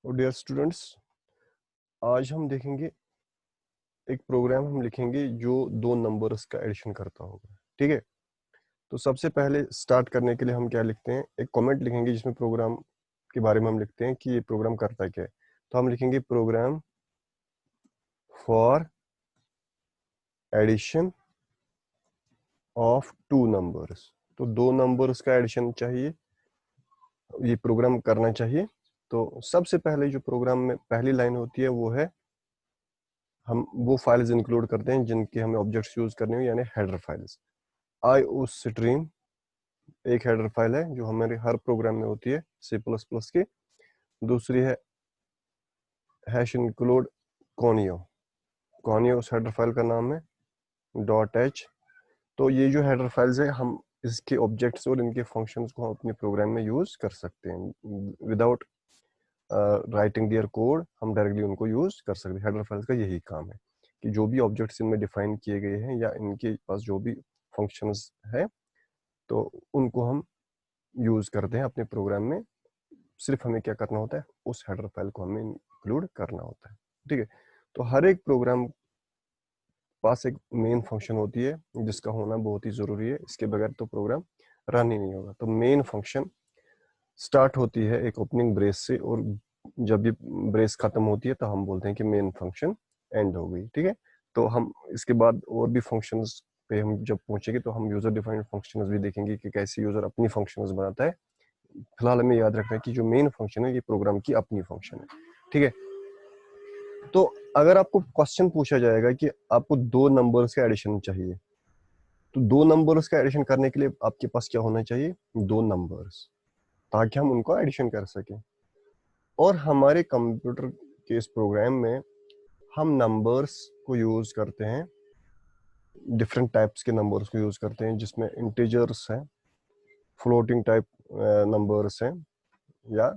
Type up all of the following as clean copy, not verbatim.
और dear students, आज हम देखेंगे एक प्रोग्राम हम लिखेंगे जो दो नंबर्स का एडिशन करता होगा। ठीक है, तो सबसे पहले स्टार्ट करने के लिए हम क्या लिखते हैं, एक कमेंट लिखेंगे जिसमें प्रोग्राम के बारे में हम लिखते हैं कि ये प्रोग्राम करता क्या है। तो हम लिखेंगे program for addition of two numbers. तो दो नंबर्स का एडिशन चाहिए, ये प्रोग्राम करना चाहिए। तो सबसे पहले जो प्रोग्राम में पहली लाइन होती है वो है, हम वो फाइल्स इंक्लूड करते हैं जिनके हमें ऑब्जेक्ट्स यूज करने हो, यानी हेडर फाइल्स। IOStream एक हेडर फाइल है जो हमारे हर प्रोग्राम में होती है C++ की। दूसरी है हैश इंक्लूड कॉनियो। कॉनियो उस हेडर फाइल का नाम है .h। तो ये जो हेडर फाइल्स है, हम इसके ऑब्जेक्ट्स और इनके फंक्शंस को हम अपने प्रोग्राम में यूज कर सकते हैं विदाउट राइटिंग दियर कोड। हम डायरेक्टली उनको यूज कर सकते हैं। हेडर फाइल्स का यही काम है कि जो भी ऑब्जेक्ट्स इनमें डिफाइन किए गए हैं या इनके पास जो भी फंक्शंस है, तो उनको हम यूज करते हैं अपने प्रोग्राम में। सिर्फ हमें क्या करना होता है, उस हेडर फाइल को हमें इंक्लूड करना होता है। ठीक है, तो हर एक प्रोग्राम पास एक मेन फंक्शन होती है जिसका होना बहुत ही जरूरी है। इसके बगैर तो प्रोग्राम रन ही नहीं होगा। तो मेन फंक्शन स्टार्ट होती है एक ओपनिंग ब्रेस से, और जब ये ब्रेस खत्म होती है तो हम बोलते हैं कि मेन फंक्शन एंड हो गई। ठीक है, तो हम इसके बाद और भी फंक्शंस पे हम जब पहुंचेंगे तो हम यूजर डिफाइंड फंक्शंस भी देखेंगे कि कैसे यूजर अपनी फंक्शंस बनाता है। फिलहाल हमें याद रखना है कि जो मेन फंक्शन है ये प्रोग्राम की अपनी फंक्शन है। ठीक है, तो अगर आपको क्वेश्चन पूछा जाएगा कि आपको दो नंबर्स का एडिशन चाहिए, तो दो नंबर्स का एडिशन करने के लिए आपके पास क्या होना चाहिए, दो नंबर्स, ताकि हम उनको एडिशन कर सकें। और हमारे कंप्यूटर के इस प्रोग्राम में हम नंबर्स को यूज करते हैं, डिफरेंट टाइप्स के नंबर्स को यूज करते हैं, जिसमें इंटीजर्स हैं, फ्लोटिंग टाइप नंबर्स हैं, या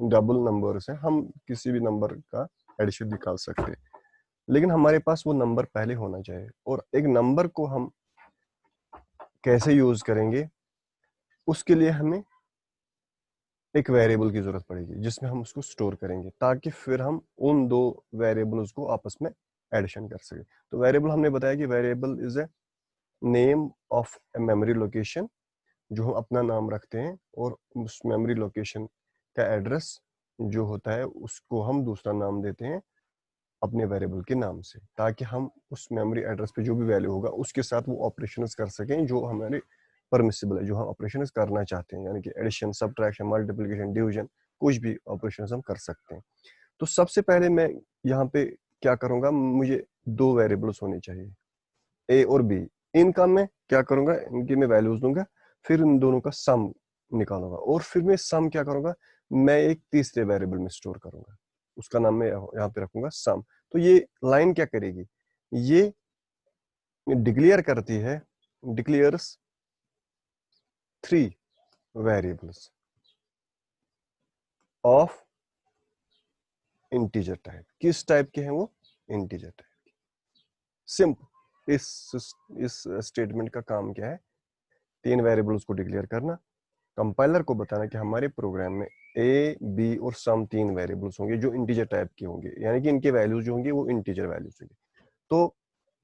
डबल नंबर्स हैं। हम किसी भी नंबर का एडिशन निकाल सकते हैं, लेकिन हमारे पास वो नंबर पहले होना चाहिए। और एक नंबर को हम कैसे यूज करेंगे, उसके लिए हमें एक वेरिएबल की जरूरत पड़ेगी जिसमें हम उसको स्टोर करेंगे, ताकि फिर हम उन दो वेरिएबल्स को आपस में एडिशन कर सके। तो वेरिएबल हमने बताया कि variable is a name of a memory location, जो हम अपना नाम रखते हैं, और उस मेमोरी लोकेशन का एड्रेस जो होता है उसको हम दूसरा नाम देते हैं अपने वेरिएबल के नाम से, ताकि हम उस मेमोरी एड्रेस पे जो भी वैल्यू होगा उसके साथ वो ऑपरेशंस कर सकें जो हमारे परमिसिबल है, जो हम ऑपरेशंस करना चाहते हैं, यानी कि एडिशन, सब्ट्रैक्शन, मल्टीप्लिकेशन, डिवीजन, कुछ भी ऑपरेशंस हम कर सकते हैं। तो सबसे पहले मैं यहाँ पे क्या करूंगा, मुझे दो वेरिएबल्स होने चाहिए, ए और बी। इनका मैं क्या करूंगा, इनकी मैं वैल्यूज दूंगा, फिर इन दोनों का सम निकालूंगा, और फिर मैं सम क्या करूंगा, मैं एक तीसरे वेरिएबल में स्टोर करूंगा, उसका नाम मैं यहाँ पे रखूंगा सम। तो ये लाइन क्या करेगी, ये डिक्लेयर करती है, declares three variables of integer type. किस टाइप के हैं वो, इंटीजर टाइप। सिंपल, इस स्टेटमेंट का काम क्या है, तीन वेरिएबल्स को डिक्लेयर करना, कंपाइलर को बताना कि हमारे प्रोग्राम में ए, बी और सम तीन वेरिएबल्स होंगे जो इंटीजर टाइप के होंगे, यानी कि इनके वैल्यूज जो होंगे वो इंटीजर वैल्यूज होंगे। तो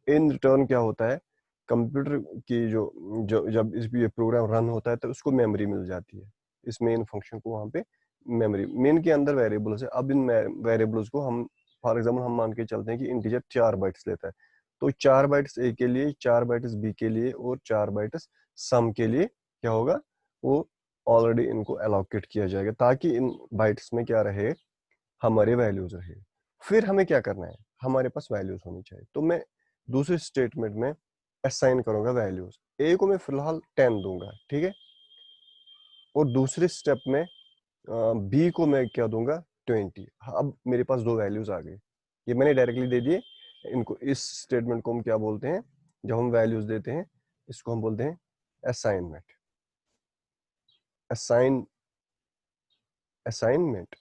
इन रिटर्न क्या होता है, कंप्यूटर की जब इस ये प्रोग्राम रन होता है तो उसको मेमोरी मिल जाती है। इस मेन फंक्शन को वहां पे मेमोरी, मेन के अंदर वेरिएबल्स है। अब इन वेरिएबल्स को हम, फॉर एग्जांपल हम मान के चलते हैं कि इंटीजर 4 बाइट्स लेता है, तो 4 बाइट्स ए के लिए, 4 बाइट्स बी के लिए और 4 बाइट्स सम के लिए क्या होगा, वो ऑलरेडी इनको एलोकेट किया जाएगा, ताकि इन बाइट्स में क्या रहे, हमारे वैल्यूज रहे। फिर हमें क्या करना है, हमारे पास वैल्यूज होनी चाहिए। तो मैं दूसरे स्टेटमेंट में असाइन करूंगा वैल्यूज। ए को मैं फिलहाल 10 दूंगा, ठीक है, और दूसरे स्टेप में बी को मैं क्या दूंगा, 20। अब मेरे पास दो वैल्यूज आ गई, ये मैंने डायरेक्टली दे दिए। इनको, इस स्टेटमेंट को हम क्या बोलते हैं, जब हम वैल्यूज देते हैं इसको हम बोलते हैं असाइनमेंट। असाइन, असाइनमेंट,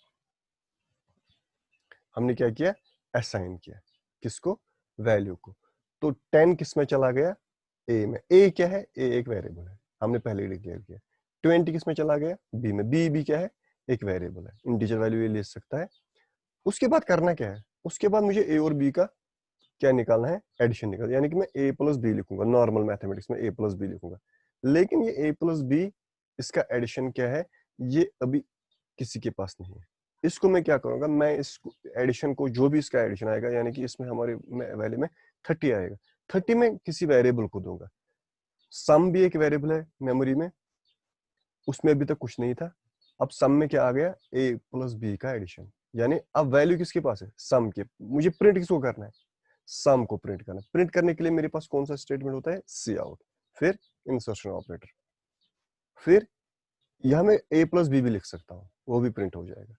हमने क्या किया, असाइन किया, किसको, वैल्यू को। तो 10 किस में चला गया, ए में। ए क्या है, ए एक वेरिएबल है, हमने पहले ही डिक्लेयर किया। 20 किस में चला गया, बी में। बी क्या है, एक वेरिएबल है, इंटीजर वैल्यू ये ले सकता है। उसके बाद करना क्या है, उसके बाद मुझे ए और बी का क्या निकालना है, एडिशन निकालना, यानी कि मैं a प्लस बी लिखूंगा, नॉर्मल मैथमेटिक्स में a प्लस बी लिखूंगा। लेकिन ये a प्लस बी, इसका एडिशन क्या है, ये अभी किसी के पास नहीं है। इसको मैं क्या करूंगा, मैं इस एडिशन को, जो भी इसका एडिशन आएगा, यानी कि इसमें हमारे वैल्यू में 30 आएगा, 30 में किसी वेरिएबल को दूंगा। सम भी एक वेरिएबल है मेमोरी में, उसमें अभी तक कुछ नहीं था। अब सम में क्या आ गया, a प्लस बी का एडिशन, यानी अब वैल्यू किसके पास है, सम के। मुझे प्रिंट किसको करना है, सम को प्रिंट करना। प्रिंट करने के लिए मेरे पास कौन सा स्टेटमेंट होता है, सी आउट, फिर इंसर्शन ऑपरेटर, फिर यहां मैं a प्लस बी भी लिख सकता हूँ, वो भी प्रिंट हो जाएगा।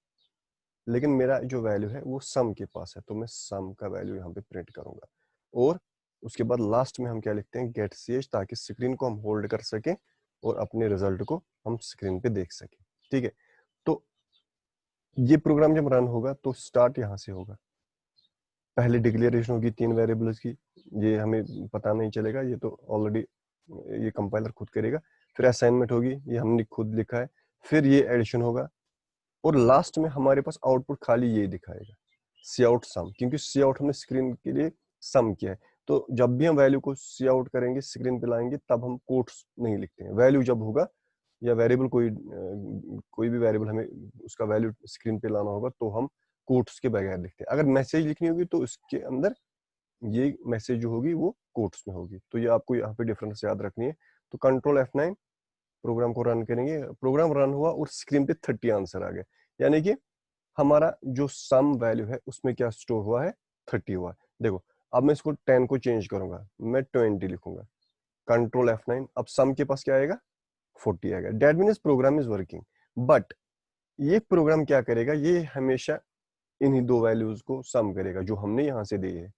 लेकिन मेरा जो वैल्यू है वो सम के पास है, तो मैं सम का वैल्यू यहाँ पे प्रिंट करूंगा। और उसके बाद लास्ट में हम क्या लिखते हैं, गेट ch, ताकि स्क्रीन को हम होल्ड कर सकें और अपने रिजल्ट को हम स्क्रीन पे देख सकें। ठीक है, तो ये प्रोग्राम जब रन होगा तो स्टार्ट यहाँ से होगा। पहले डिक्लेरेशन होगी 3 वेरिएबल्स की, ये हमें पता नहीं चलेगा, ये तो ऑलरेडी ये कंपाइलर खुद करेगा। फिर असाइनमेंट होगी, ये हमने खुद लिखा है। फिर ये एडिशन होगा, और लास्ट में हमारे पास आउटपुट खाली ये दिखाएगा, सी आउट सम, क्योंकि सी आउट हमने स्क्रीन के लिए सम किया है। तो जब भी हम वैल्यू को सी आउट करेंगे, स्क्रीन पे लाएंगे, तब हम कोट्स नहीं लिखते हैं। वैल्यू जब होगा, या वेरिएबल कोई भी वेरिएबल हमें उसका वैल्यू स्क्रीन पे लाना होगा, तो हम कोट्स के बगैर लिखते हैं। अगर मैसेज लिखनी होगी तो उसके अंदर ये मैसेज जो होगी वो कोट्स में होगी। तो ये आपको यहाँ पे डिफरेंस याद रखनी है। तो कंट्रोल F9, प्रोग्राम को रन करेंगे। प्रोग्राम रन हुआ और स्क्रीन पे 30 आंसर आ गए, यानी कि हमारा जो सम वैल्यू है उसमें क्या स्टोर हुआ है, 30 हुआ है। देखो, अब मैं इसको 10 को चेंज करूंगा, मैं 20 लिखूंगा। कंट्रोल F9, अब सम के पास क्या आएगा, 40 आएगा। That means program is working. But ये प्रोग्राम क्या करेगा, ये हमेशा इन्हीं दो वैल्यूज को सम करेगा जो हमने यहाँ से दी है।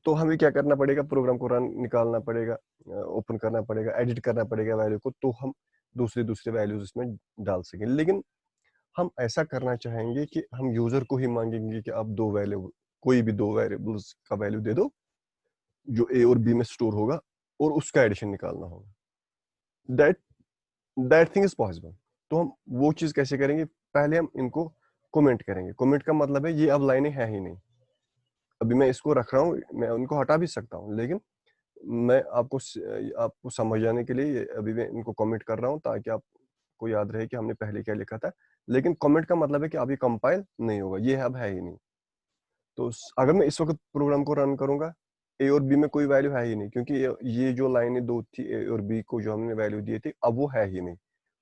तो हमें क्या करना पड़ेगा, प्रोग्राम को रन निकालना पड़ेगा, ओपन करना पड़ेगा, एडिट करना पड़ेगा वैल्यू को, तो हम दूसरे दूसरे वैल्यूज इसमें डाल सकें। लेकिन हम ऐसा करना चाहेंगे कि हम यूजर को ही मांगेंगे कि आप दो वैल्यू, कोई भी दो वेरिएबल्स का वैल्यू दे दो जो ए और बी में स्टोर होगा, और उसका एडिशन निकालना होगा। That that thing is possible. तो हम वो चीज कैसे करेंगे, पहले हम इनको कमेंट करेंगे। कमेंट का मतलब है ये अब लाइनें है ही नहीं, अभी मैं इसको रख रहा हूँ, मैं उनको हटा भी सकता हूँ, लेकिन मैं आपको समझाने के लिए अभी मैं इनको कमेंट कर रहा हूँ, ताकि आपको याद रहे कि हमने पहले क्या लिखा था। लेकिन कमेंट का मतलब है कि अभी कंपाइल नहीं होगा, ये अब है ही नहीं। तो अगर मैं इस वक्त प्रोग्राम को रन करूंगा, ए और बी में कोई वैल्यू है ही नहीं, क्योंकि ये जो लाइनें दो थी ए और बी को जो हमने वैल्यू दी थी, अब वो है ही नहीं।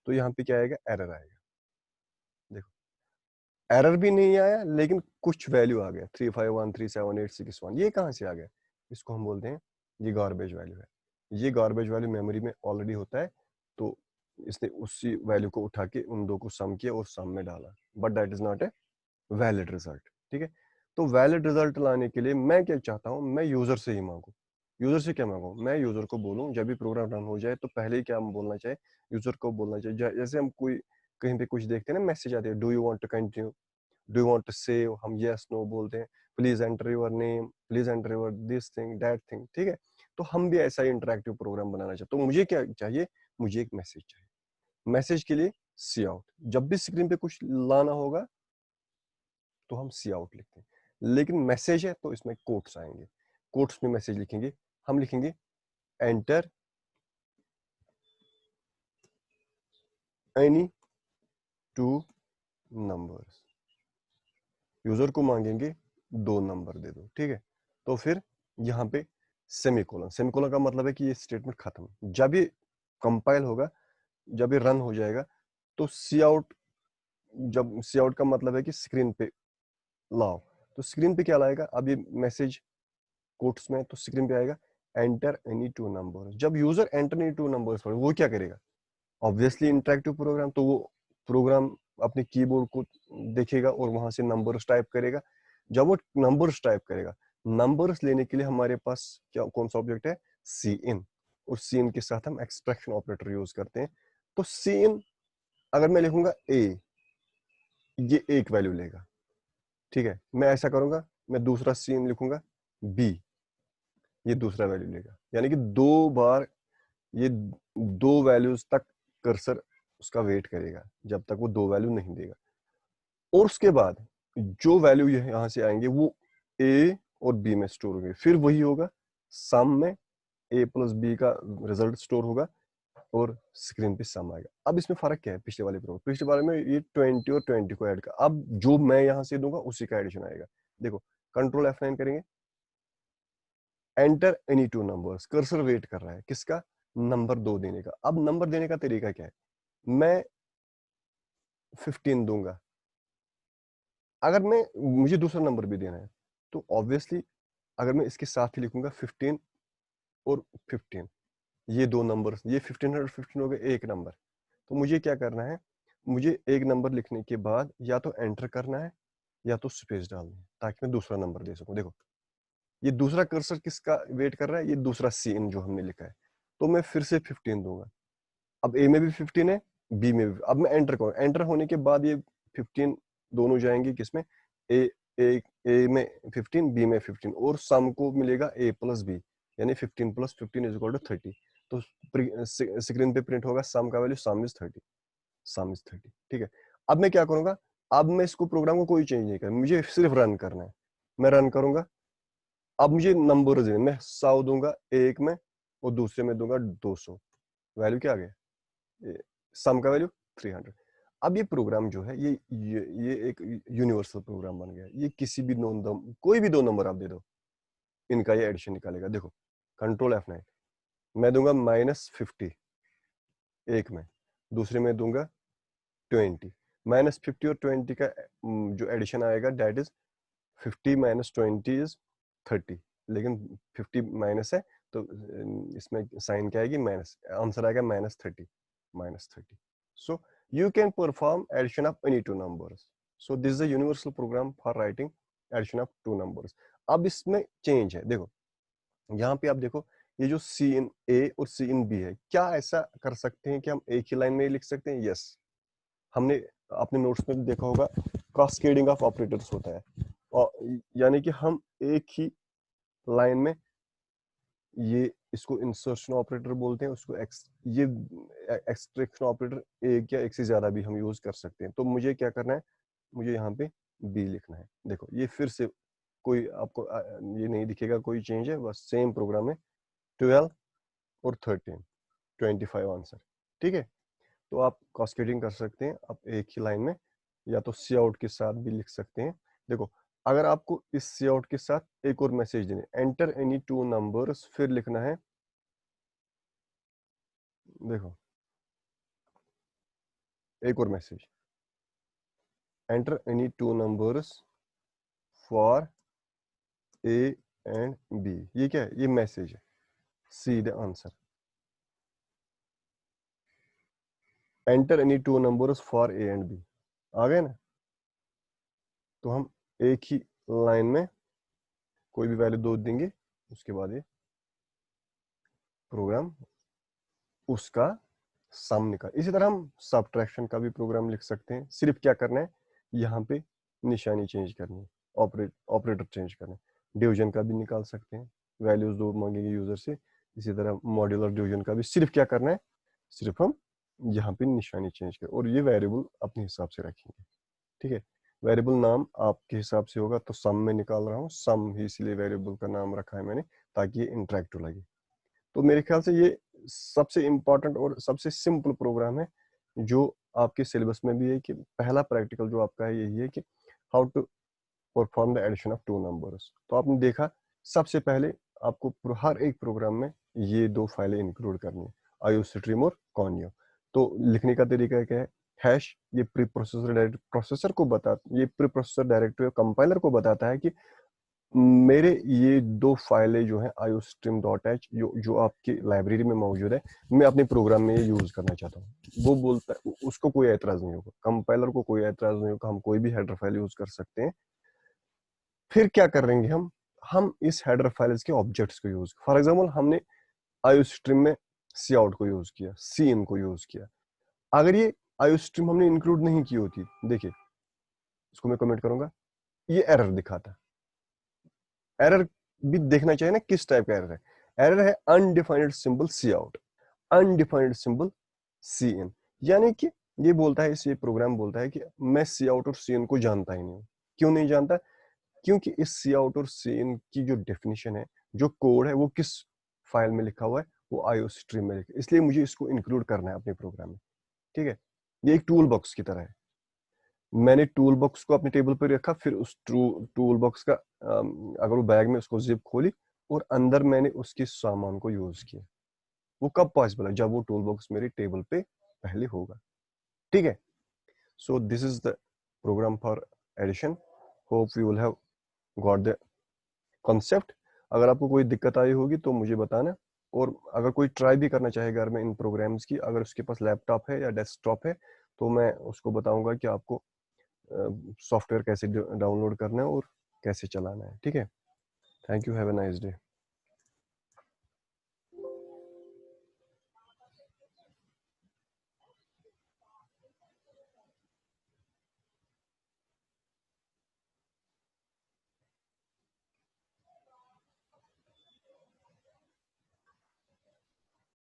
तो यहाँ पे क्या आएगा, एरर आएगा। देखो, एरर भी नहीं आया, लेकिन कुछ वैल्यू आ गया, 351378661, ये कहाँ से आ गया, इसको हम बोलते हैं ये गार्बेज वैल्यू है। ये गार्बेज वैल्यू मेमोरी में ऑलरेडी होता है, तो इसने उसी वैल्यू को उठा के उन दो को सम किया और सम में डाला, but that is not a valid result. ठीक है, तो वैलिड रिजल्ट लाने के लिए मैं क्या चाहता हूं, मैं यूजर से ही मांगू। यूजर से क्या मांगू, मैं यूजर को बोलूं, जब भी प्रोग्राम रन हो जाए तो पहले ही क्या हम बोलना चाहिए, यूजर को बोलना चाहिए। जैसे हम कोई कहीं पे कुछ देखते हैं ना, मैसेज आते हैं, do you want to continue, do you want to save, हम यस नो बोलते हैं, please enter your name, please enter your this thing that thing. ठीक है, तो हम भी ऐसा ही इंटरेक्टिव प्रोग्राम बनाना चाहते, तो मुझे क्या चाहिए, मुझे एक मैसेज चाहिए। मैसेज के लिए सी आउट, जब भी स्क्रीन पे कुछ लाना होगा तो हम सी आउट लिखते हैं। लेकिन मैसेज है तो इसमें कोट्स आएंगे, कोट्स में मैसेज लिखेंगे, हम लिखेंगे enter any two numbers. User को मांगेंगे 2 नंबर दे दो। ठीक है, तो फिर यहाँ पे सेमीकोलन, सेमीकोलन का मतलब है कि ये स्टेटमेंट खत्म। जब ये कंपाइल होगा, जब ये रन हो जाएगा, तो सी आउट, जब सी आउट का मतलब है कि स्क्रीन पे लाओ, तो स्क्रीन पे क्या लाएगा, अब ये मैसेज कोट्स में, तो स्क्रीन पे आएगा एंटर एनी टू नंबर। जब user enter any two numbers पर, वो क्या करेगा, ऑब्वियसली इंटरेक्टिव प्रोग्राम, तो वो प्रोग्राम अपने कीबोर्ड को देखेगा और वहां से नंबर्स टाइप करेगा। जब वो नंबर्स टाइप करेगा, नंबर्स लेने के लिए हमारे पास क्या, कौन सा ऑब्जेक्ट है, सी इन, और सी इन के साथ हम एक्सट्रैक्शन ऑपरेटर यूज करते हैं। तो सी इन, अगर मैं लिखूंगा ए, ये एक वैल्यू लेगा। ठीक है, मैं ऐसा करूंगा, मैं दूसरा सी इन लिखूंगा बी, ये दूसरा वैल्यू लेगा, यानी कि 2 बार ये 2 वैल्यूज तक कर्सर उसका वेट करेगा, जब तक वो 2 वैल्यू नहीं देगा। और उसके बाद जो वैल्यू यहाँ से आएंगे वो ए और बी में स्टोर होंगे, फिर वही होगा सम में ए प्लस बी का रिजल्ट स्टोर होगा और स्क्रीन पे सम आएगा। अब इसमें फर्क क्या है पिछले वाले प्रोग्राम, पिछले वाले में ये 20 और 20 को ऐड कर, अब जो मैं यहाँ से दूंगा उसी का एडिशन आएगा। देखो कंट्रोल F9 करेंगे, enter any two numbers, cursor wait कर रहा है किसका, नंबर 2 देने का। अब नंबर देने का तरीका क्या है, मैं 15 दूंगा, अगर मैं मुझे दूसरा नंबर भी देना है तो ऑब्वियसली अगर मैं इसके साथ ही लिखूंगा 15 और 15, ये दो नंबर, ये 15 और 15 हो गए एक नंबर। तो मुझे क्या करना है, मुझे एक नंबर लिखने के बाद या तो एंटर करना है या तो स्पेस डालना है ताकि मैं दूसरा नंबर दे सकूं। देखो ये दूसरा कर्सर किसका वेट कर रहा है, ये दूसरा सीन जो हमने लिखा है। तो मैं फिर से 15 दूंगा, अब ए में भी 15 है बी में भी। अब मैं एंटर करूँ, एंटर होने के बाद ये 15 दोनों जाएंगे किसमें, ए ए में 15 बी में 15 और सम को मिलेगा ए प्लस बी, यानी 15 प्लस 15 इज इक्वल टू 30। तो स्क्रीन पे प्रिंट होगा सम का value some is 30, some is 30। ठीक है, अब मैं क्या करूंगा, अब मैं इसको प्रोग्राम को कोई चेंज नहीं करना, मुझे सिर्फ रन करना है। मैं रन करूंगा, अब मुझे नंबर देने, मैं 100 दूंगा एक में और दूसरे में दूंगा 200, वैल्यू क्या आ गया, सम का वैल्यू 300। अब ये प्रोग्राम जो है ये एक यूनिवर्सल प्रोग्राम बन गया। ये किसी भी कोई भी दो नंबर आप दे दो, इनका ये एडिशन निकालेगा। देखो कंट्रोल F9, मैं दूंगा -50 एक में, दूसरे में दूंगा 20, -50 और 20 का जो एडिशन आएगा डेट इज 50 - 20 इज 30, लेकिन 50 माइनस है तो इसमें साइन क्या आएगी, माइनस, आंसर आएगा -30, -30। So you can perform addition of any two numbers. So this is a universal program for writing addition of two numbers. अब इसमें चेंज है, देखो यहाँ पे आप देखो ये जो सी इन ए और सी इन बी है, क्या ऐसा कर सकते हैं कि हम एक ही लाइन में लिख सकते हैं, यस। हमने अपने नोट्स में देखा होगा कास्केडिंग ऑफ ऑपरेटर्स होता है, और यानी कि हम एक ही लाइन में, ये इसको इंसर्शन ऑपरेटर बोलते हैं, उसको ये एक्सट्रैक्शन ऑपरेटर एक या एक से ज्यादा भी हम यूज कर सकते हैं। तो मुझे क्या करना है, मुझे यहाँ पे बी लिखना है। देखो ये फिर से कोई आपको ये नहीं दिखेगा कोई चेंज है, बस सेम प्रोग्राम है, 12 और 13, 25 आंसर। ठीक है, तो आप कास्केडिंग कर सकते हैं, आप एक ही लाइन में या तो सी आउट के साथ भी लिख सकते हैं। देखो अगर आपको इस सी आउट के साथ एक और मैसेज देने, एंटर एनी टू नंबर्स, फिर लिखना है, देखो एक और message, enter any two numbers for A and B, ये क्या है, ये मैसेज है, see the answer. Enter any two numbers for A and B, आ गए ना। तो हम एक ही लाइन में कोई भी वैल्यू दो देंगे, उसके बाद ये प्रोग्राम उसका सम निकाल। इसी तरह हम सब्ट्रैक्शन का भी प्रोग्राम लिख सकते हैं, सिर्फ क्या करना है, यहाँ पे निशानी चेंज करनी है, ऑपरेटर चेंज करना है। डिवीजन का भी निकाल सकते हैं, वैल्यूज दो मांगेंगे यूजर से, इसी तरह मॉड्यूलर डिवीजन का भी सिर्फ क्या करना है, सिर्फ हम यहाँ पे निशानी चेंज करें और ये वेरिएबल अपने हिसाब से रखेंगे। ठीक है, वेरिएबल नाम आपके हिसाब से होगा, तो सम में निकाल रहा हूँ, सम ही इसलिए वेरिएबल का नाम रखा है मैंने ताकि ये इंटरेक्टिव लगे। तो मेरे ख्याल से ये सबसे इम्पोर्टेंट और सबसे सिंपल प्रोग्राम है जो आपके सिलेबस में भी है, कि पहला प्रैक्टिकल जो आपका है यही है कि how to perform the addition of two numbers. तो आपने देखा सबसे पहले आपको हर एक प्रोग्राम में ये दो फाइलें इंक्लूड करनी है, आईओस्ट्रीम और कॉन्यो। तो लिखने का तरीका क्या है, हैश, ये प्री प्रोसेसर डायरेक्ट प्रोसेसर को बता, ये प्री प्रोसेसर डायरेक्टरी कंपाइलर को बताता है कि मेरे ये दो फाइलें जो हैं iostream.h जो आपकी लाइब्रेरी में मौजूद है, मैं अपने प्रोग्राम में ये यूज करना चाहता हूँ। वो बोलता है, उसको कोई एतराज नहीं होगा, कंपाइलर को कोई एतराज नहीं होगा, हम कोई भी हेडर फाइल यूज कर सकते हैं। फिर क्या करेंगे हम इस हेडर फाइल्स के ऑब्जेक्ट्स को यूज, फॉर एग्जाम्पल हमने iostream में सी आउट को यूज किया, सी इन को यूज किया, अगर ये iostream हमने इंक्लूड नहीं की होती, देखिए इसको मैं कमेंट करूंगा, ये एरर दिखाता। एरर भी देखना चाहिए ना किस टाइप का एरर है, एरर है undefined symbol cout, undefined symbol cin, यानी कि ये बोलता है, ये प्रोग्राम बोलता है कि मैं सी आउट और सी इन को जानता ही नहीं हूँ। क्यों नहीं जानता? क्योंकि इस सी आउट और सी इन की जो डेफिनेशन है, जो कोड है, वो किस फाइल में लिखा हुआ है, वो आईओ स्ट्रीम में लिखा है। इसलिए मुझे इसको इंक्लूड करना है अपने प्रोग्राम में। ठीक है, ये एक टूल बॉक्स की तरह है। मैंने टूल बॉक्स को अपने टेबल पर रखा, फिर उस टूल बॉक्स का अगर वो बैग में उसको जिप खोली और अंदर मैंने उसके सामान को यूज किया। वो कब पॉसिबल है? जब वो टूल बॉक्स मेरे टेबल पे पहले होगा। ठीक है, so this is the program for addition. Hope you will have got the concept. अगर आपको कोई दिक्कत आई होगी तो मुझे बताना, और अगर कोई ट्राई भी करना चाहे घर में इन प्रोग्राम्स की, अगर उसके पास लैपटॉप है या डेस्कटॉप है, तो मैं उसको बताऊंगा कि आपको सॉफ्टवेयर कैसे डाउनलोड करना है और कैसे चलाना है। ठीक है, thank you, have a nice day.